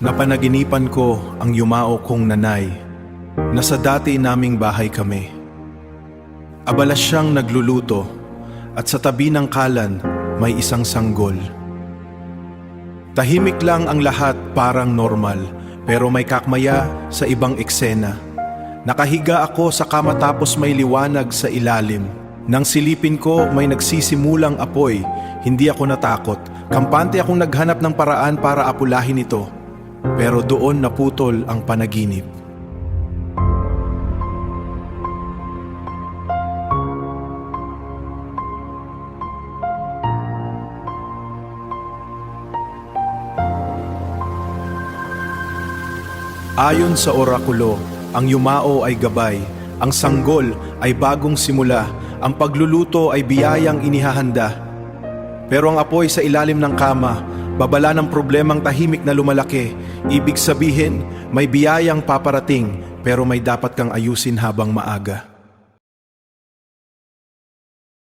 Napanaginipan ko ang yumao kong nanay na sa dati naming bahay kami. Abala siyang nagluluto at sa tabi ng kalan may isang sanggol. Tahimik lang ang lahat, parang normal, pero may kakmaya sa ibang eksena. Nakahiga ako sa kama tapos may liwanag sa ilalim. Nang silipin ko, may nagsisimulang apoy. Hindi ako natakot. Kampante akong naghanap ng paraan para apulahin ito. Pero doon naputol ang panaginip. Ayon sa orakulo, ang yumao ay gabay, ang sanggol ay bagong simula, ang pagluluto ay biyayang inihahanda. Pero ang apoy sa ilalim ng kama, babala ng problemang tahimik na lumalaki. Ibig sabihin, may biyayang paparating, pero may dapat kang ayusin habang maaga.